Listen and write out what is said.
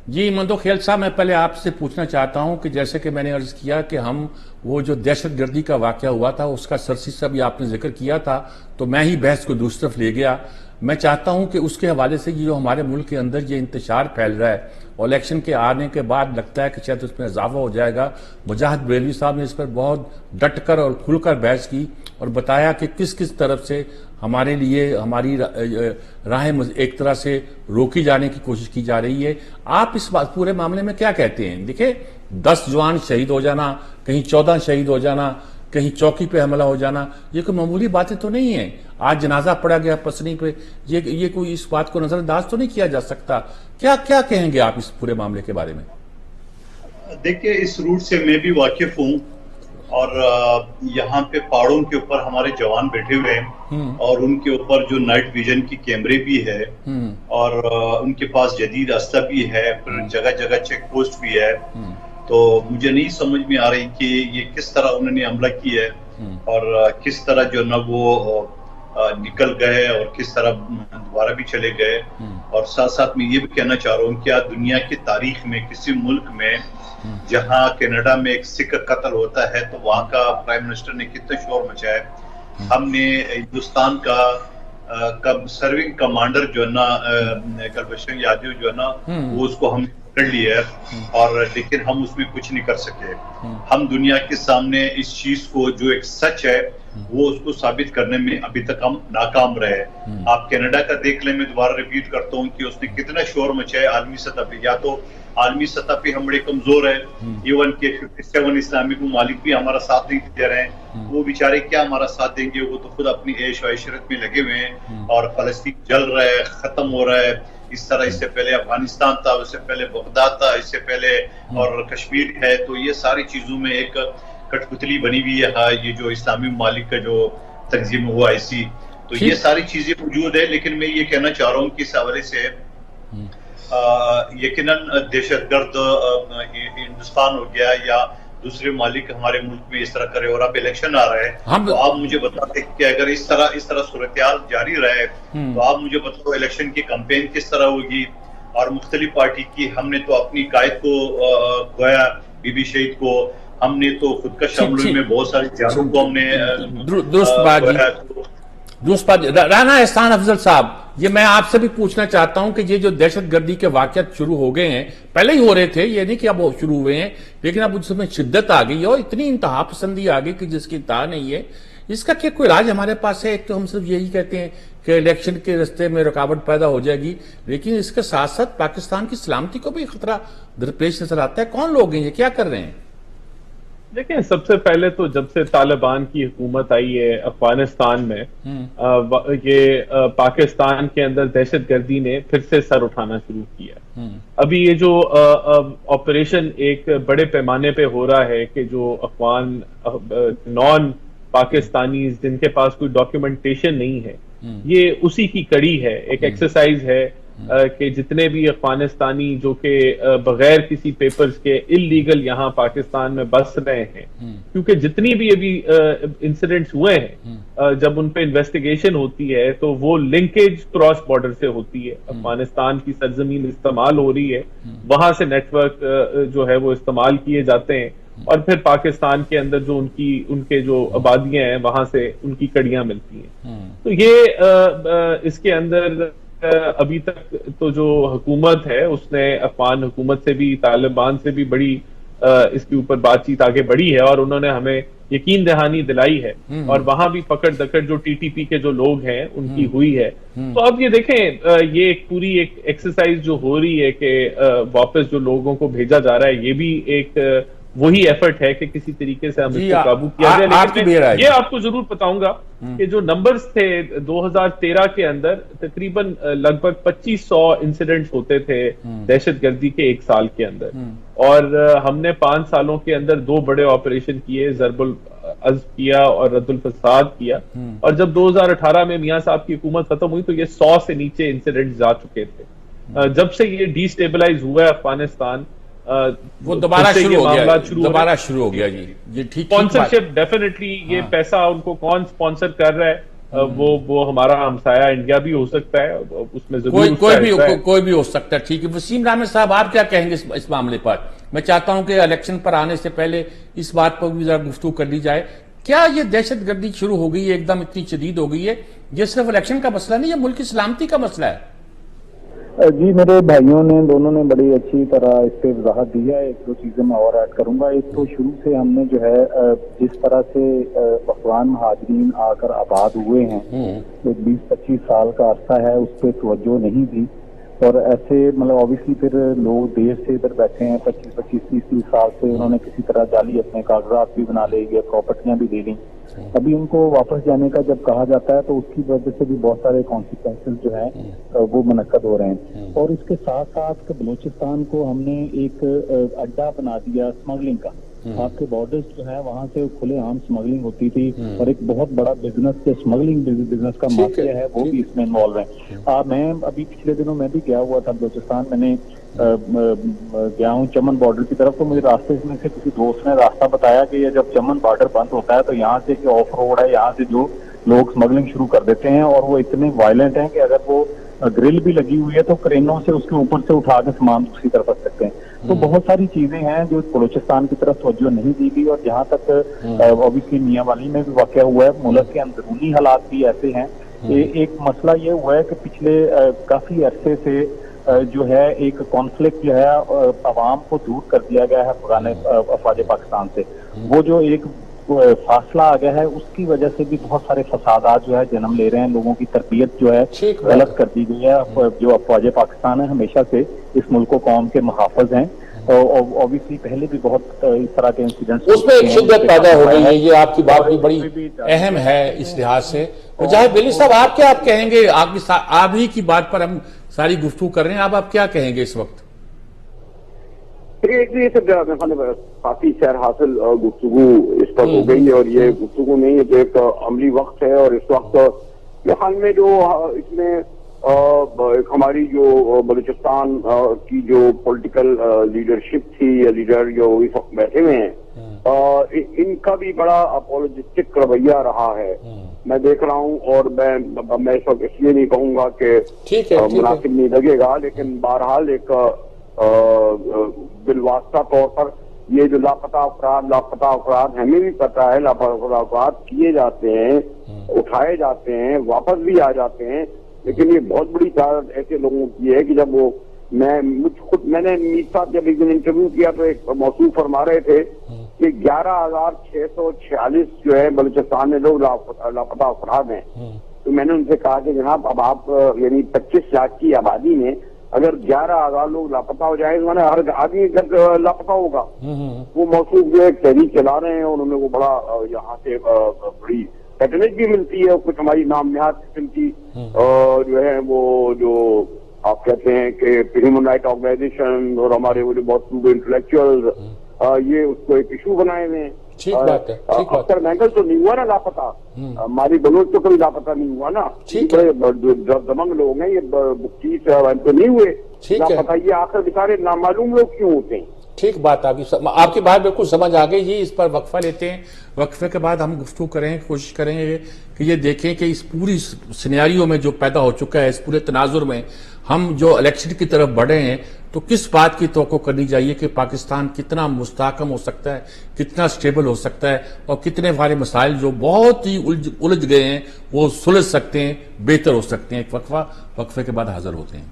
جی مندو خیل صاحب، میں پہلے آپ سے پوچھنا چاہتا ہوں کہ جیسے کہ میں نے عرض کیا کہ ہم وہ جو دہشت گردی کا واقعہ ہوا تھا اس کا سرسی سے بھی آپ نے ذکر کیا تھا، تو میں ہی بحث کو دوسری طرف لے گیا۔ میں چاہتا ہوں کہ اس کے حوالے سے یہ جو ہمارے ملک کے اندر یہ انتشار پھیل رہا ہے اور الیکشن کے آنے کے بعد لگتا ہے کہ شاید اس میں اضافہ ہو جائے گا۔ مجاہد بریلوی صاحب نے اس پر بہت ڈٹ کر اور کھل کر بحث کی اور بتایا کہ کس کس طرف سے ہمارے لیے ہماری راہیں ایک طرح سے روکی جانے کی کوشش کی جا رہی ہے۔ آپ اس پورے معاملے میں کیا کہتے ہیں؟ دیکھیں 10 جوان شہید ہو جانا، کہیں 14 شہید ہو جانا، کہیں چوکی پہ حملہ ہو جانا، یہ کوئی معمولی باتیں تو نہیں ہیں۔ آج جنازہ پڑا گیا پسنی پہ، یہ کوئی اس بات کو نظر انداز تو نہیں کیا جا سکتا۔ کیا کہیں گے آپ اس پورے معاملے کے بارے میں؟ دیکھیں اس روٹ سے میں بھی واقف ہوں، اور یہاں پہ پہاڑوں کے اوپر ہمارے جوان بیٹھے ہوئے ہیں اور ان کے اوپر جو نائٹ ویژن کی کیمرے بھی ہے اور ان کے پاس جدید اسلحہ بھی ہے، پھر جگہ جگہ چیک پوسٹ بھی ہے۔ تو مجھے نہیں سمجھ میں آ رہی کہ یہ کس طرح انہوں نے حملہ کیا ہے اور کس طرح جو نا وہ نکل گئے اور کس طرح دوبارہ بھی چلے گئے۔ اور ساتھ ساتھ میں یہ بھی کہنا چاہ رہا ہوں، کیا دنیا کی تاریخ میں کسی ملک میں جہاں کینیڈا میں ایک سکھ قتل ہوتا ہے تو وہاں کا پرائم منسٹر نے کتنا شور مچایا ہے؟ ہم نے ہندوستان کا سرونگ کمانڈر جو ہے نا کلبھشن یادو جو ہے نا وہ اس کو ہم پکڑ لیا ہے، اور لیکن ہم اس میں کچھ نہیں کر سکے۔ ہم دنیا کے سامنے اس چیز کو جو ایک سچ ہے وہ اس کو ثابت کرنے میں ابھی تک ہم ناکام رہے۔ آپ کینیڈا کا دیکھ لیں، میں دوبارہ ریپیٹ کرتا ہوں کہ اس نے کتنا شور مچایا عالمی سطح پہ۔ یا تو عالمی سطح پہ ہم بڑے کمزور ہیں، ایون کہ 57 اسلامی ممالک بھی ہمارا ساتھ نہیں دے رہے ہیں، وہ بیچارے کیا ہمارا ساتھ دیں گے؟ وہ تو خود اپنی عیش و عشرت میں لگے ہوئے ہیں، اور فلسطین جل رہا ہے، ختم ہو رہا ہے۔ اس طرح اس سے پہلے افغانستان تھا، اس سے پہلے بغداد تھا، اس سے پہلے اور کشمیر ہے۔ تو یہ ساری چیزوں میں ایک کٹ پتلی بنی ہوئی ہے یہ جو اسلامی ممالک کا جو تنظیم ہوا ایسی، تو یہ ساری چیزیں موجود ہے۔ لیکن میں یہ کہنا چاہ رہا ہوں کہ اس حوالے سے یقیناً دہشت گرد ہندوستان ہو گیا یا دوسرے ممالک ہمارے ملک میں اس طرح کرے، اور اب الیکشن آ رہا ہے تو آپ مجھے بتاتے کہ اگر اس طرح صورتحال جاری رہے تو آپ مجھے بتاؤ الیکشن کی کمپین کس طرح ہوگی؟ اور مختلف پارٹی کی، ہم نے تو اپنی قائد کو کھویا، بی بی شہید کو، ہم نے تو خودکش حملوں میں بہت سارے جانوں کو ہم نے درست بات۔ رانا احسان افضل صاحب، یہ میں آپ سے بھی پوچھنا چاہتا ہوں کہ یہ جو دہشت گردی کے واقعات شروع ہو گئے ہیں، پہلے ہی ہو رہے تھے، یہ نہیں کہ اب شروع ہوئے ہیں، لیکن اب اس میں شدت آ گئی اور اتنی انتہا پسندی آ گئی کہ جس کی انتہا نہیں ہے۔ اس کا کیا کوئی علاج ہمارے پاس ہے؟ ایک تو ہم صرف یہی کہتے ہیں کہ الیکشن کے رستے میں رکاوٹ پیدا ہو جائے گی، لیکن اس کے ساتھ ساتھ پاکستان کی سلامتی کو بھی خطرہ درپیش نظر آتا ہے۔ کون لوگ ہیں یہ، کیا کر رہے ہیں؟ دیکھیں سب سے پہلے تو جب سے طالبان کی حکومت آئی ہے افغانستان میں، یہ پاکستان کے اندر دہشت گردی نے پھر سے سر اٹھانا شروع کیا۔ ابھی یہ جو آپریشن ایک بڑے پیمانے پہ ہو رہا ہے کہ جو افغان نان پاکستانی جن کے پاس کوئی ڈاکیومنٹیشن نہیں ہے، یہ اسی کی کڑی ہے، ایک ایکسرسائز ہے کہ جتنے بھی افغانستانی جو کہ بغیر کسی پیپرز کے اللیگل یہاں پاکستان میں بس رہے ہیں، کیونکہ جتنی بھی ابھی انسیڈنٹس ہوئے ہیں جب ان پہ انویسٹیگیشن ہوتی ہے تو وہ لنکیج کراس بارڈر سے ہوتی ہے، افغانستان کی سرزمین استعمال ہو رہی ہے، وہاں سے نیٹ ورک جو ہے وہ استعمال کیے جاتے ہیں، اور پھر پاکستان کے اندر جو ان کے جو آبادیاں ہیں وہاں سے ان کی کڑیاں ملتی ہیں۔ تو یہ اس کے اندر ابھی تک تو جو حکومت ہے اس نے افغان حکومت سے بھی، طالبان سے بھی بڑی اس کے اوپر بات چیت آگے بڑھی ہے، اور انہوں نے ہمیں یقین دہانی دلائی ہے، اور وہاں بھی پکڑ دکڑ جو ٹی ٹی پی کے جو لوگ ہیں ان کی ہوئی ہے۔ تو اب یہ دیکھیں یہ ایک پوری ایک ایکسرسائز جو ہو رہی ہے کہ واپس جو لوگوں کو بھیجا جا رہا ہے، یہ بھی ایک وہی ایفرٹ ہے کہ کسی طریقے سے ہم اس کو قابو کیا جائے۔ لیکن یہ آپ کو ضرور بتاؤں گا کہ جو نمبرز تھے 2013 کے اندر تقریباً لگ بھگ 2500 انسیڈنٹس ہوتے تھے دہشت گردی کے ایک سال کے اندر، اور ہم نے 5 سالوں کے اندر 2 بڑے آپریشن کیے، ضرب العزب کیا اور رد الفساد کیا، اور جب 2018 میں میاں صاحب کی حکومت ختم ہوئی تو یہ 100 سے نیچے انسیڈنٹس جا چکے تھے۔ جب سے یہ ڈی سٹیبلائز ہوا ہے افغانستان، وہ دوبارہ شروع ہو گیا جی ٹھیک۔ اسپانسرشپ ڈیفینیٹلی، یہ پیسہ ان کو کون اسپانسر کر رہا ہے وہ ہمارا ہمسایہ انڈیا بھی ہو سکتا ہے, اس میں ضرور کوئی بھی ہو سکتا ہے. ٹھیک ہے, وسیم رحمت صاحب آپ کیا کہیں گے اس معاملے پر؟ میں چاہتا ہوں کہ الیکشن پر آنے سے پہلے اس بات پر بھی ذرا گفتگو کر لی جائے. کیا یہ دہشت گردی شروع ہو گئی ہے, ایک دم اتنی شدید ہو گئی ہے, یہ صرف الیکشن کا مسئلہ نہیں, یہ ملک کی سلامتی کا مسئلہ ہے؟ جی میرے بھائیوں نے دونوں نے بڑی اچھی طرح اس پہ وضاحت دی ہے. ایک دو چیزیں میں اور ایڈ کروں گا. ایک تو شروع سے ہم نے جو ہے جس طرح سے افغان مہاجرین آ کر آباد ہوئے ہیں, ایک 20-25 سال کا عرصہ ہے, اس پہ توجہ نہیں دی. اور ایسے مطلب اوبیسلی پھر لوگ دیر سے ادھر بیٹھے ہیں, 25-30 سال سے انہوں نے کسی طرح جعلی اپنے کاغذات بھی بنا لے, یہ پراپرٹیاں بھی لے لیں. ابھی ان کو واپس جانے کا جب کہا جاتا ہے تو اس کی وجہ سے بھی بہت سارے کانسیکوینسز جو ہیں وہ منعقد ہو رہے ہیں. اور اس کے ساتھ ساتھ بلوچستان کو ہم نے ایک اڈا بنا دیا اسمگلنگ کا. آپ کے بارڈرز جو ہے وہاں سے کھلے عام اسمگلنگ ہوتی تھی, اور ایک بہت بڑا بزنس کے اسمگلنگ بزنس کا مافیا ہے وہ بھی اس میں انوالو ہے. میں ابھی پچھلے دنوں میں بھی گیا ہوا تھا بلوچستان, میں نے گیا ہوں چمن بارڈر کی طرف. تو مجھے راستے میں سے کسی دوست نے راستہ بتایا کہ یہ جب چمن بارڈر بند ہوتا ہے تو یہاں سے جو آف روڈ ہے یہاں سے جو لوگ اسمگلنگ شروع کر دیتے ہیں, اور وہ اتنے وائلنٹ ہیں کہ اگر وہ گرل بھی لگی ہوئی ہے تو کرینوں سے اس کے اوپر سے اٹھا کے سامان دوسری طرف رکھ سکتے ہیں. تو بہت ساری چیزیں ہیں جو بلوچستان کی طرف توجہ نہیں دی گئی. اور جہاں تک اوبیسلی میاں والی میں بھی واقع ہوا ہے, ملک کے اندرونی حالات بھی ایسے ہیں. ایک مسئلہ یہ ہوا ہے کہ پچھلے کافی عرصے سے جو ہے ایک کانفلکٹ جو ہے عوام کو دور کر دیا گیا ہے افواج پاکستان سے. وہ جو ایک فاصلہ آ گیا ہے اس کی وجہ سے بھی بہت سارے فسادات جو ہے جنم لے رہے ہیں. لوگوں کی تربیت جو ہے غلط کر دی گئی ہے. جو افواج پاکستان ہے ہمیشہ سے اس ملک و قوم کے محافظ ہیں. اوبیسلی پہلے بھی بہت اس طرح کے انسیڈنٹس اس میں ایک شدت پیدا ہو گئی ہے. یہ آپ کی بات بھی بڑی اہم ہے اس لحاظ سے. مجاہد بلی صاحب آپ کیا کہیں گے؟ آپ ہی کی بات پر ہم ساری گفتگو کر رہے ہیں, آپ کیا کہیں گے اس وقت؟ یہ سب کافی سیر حاصل گفتگو اس پر ہو گئی ہے, اور یہ گفتگو نہیں ہے جو ایک عملی وقت ہے. اور اس وقت حال میں جو اس میں ہماری جو بلوچستان کی جو پولیٹیکل لیڈرشپ تھی یا لیڈر جو اس وقت بیٹھے ہوئے ہیں, ان کا بھی بڑا اپولوجسٹک رویہ رہا ہے. میں دیکھ رہا ہوں, اور میں اس وقت اس لیے نہیں کہوں گا کہ مناسب نہیں لگے گا, لیکن بہرحال ایک بالواسطہ طور پر یہ جو لاپتہ افراد ہمیں بھی پتہ ہے لاپتہ افراد کیے جاتے ہیں, اٹھائے جاتے ہیں, واپس بھی آ جاتے ہیں. لیکن یہ بہت بڑی تعداد ایسے لوگوں کی ہے کہ جب وہ میں نے میر صاحب جب ایک دن انٹرویو کیا تو ایک موصوف فرما رہے تھے کہ 11,646 جو ہے بلوچستان میں لوگ لاپتہ افراد ہیں. تو میں نے ان سے کہا کہ جناب اب آپ یعنی 25 لاکھ کی آبادی میں اگر 11,000 لوگ لاپتہ ہو جائیں تو ہر آدمی لاپتہ ہوگا. وہ موصوف جو ایک تحریک چلا رہے ہیں, انہوں نے وہ بڑا یہاں سے بڑی پیٹرنیج بھی ملتی ہے, کچھ ہماری نام نہاد قسم کی جو ہے وہ جو آپ کہتے ہیں کہ ہیومن رائٹ آرگنائزیشن اور ہمارے وہ جو بہت انٹلیکچوئل یہ اس کو ایک ایشو بنائے ہوئے ہیں. اکثر محنت تو نہیں ہوا نا لاپتہ, ہماری بلوچ تو کبھی لاپتہ نہیں ہوا نا. دمنگ لوگ ہیں یہ 22 تو نہیں ہوئے لاپتہ, یہ آخر بیچارے نامعلوم لوگ کیوں ہوتے ہیں. ٹھیک بات, آپ کی بات بالکل سمجھ آ گئی. یہ اس پر وقفہ لیتے ہیں, وقفے کے بعد ہم گفتگو کریں, کوشش کریں گے کہ یہ دیکھیں کہ اس پوری سینیریو میں جو پیدا ہو چکا ہے, اس پورے تناظر میں ہم جو الیکشن کی طرف بڑھے ہیں, تو کس بات کی توقع کرنی چاہیے کہ پاکستان کتنا مستحکم ہو سکتا ہے, کتنا سٹیبل ہو سکتا ہے, اور کتنے سارے مسائل جو بہت ہی الجھ گئے ہیں وہ سلجھ سکتے ہیں, بہتر ہو سکتے ہیں. ایک وقفے کے بعد حاضر ہوتے ہیں.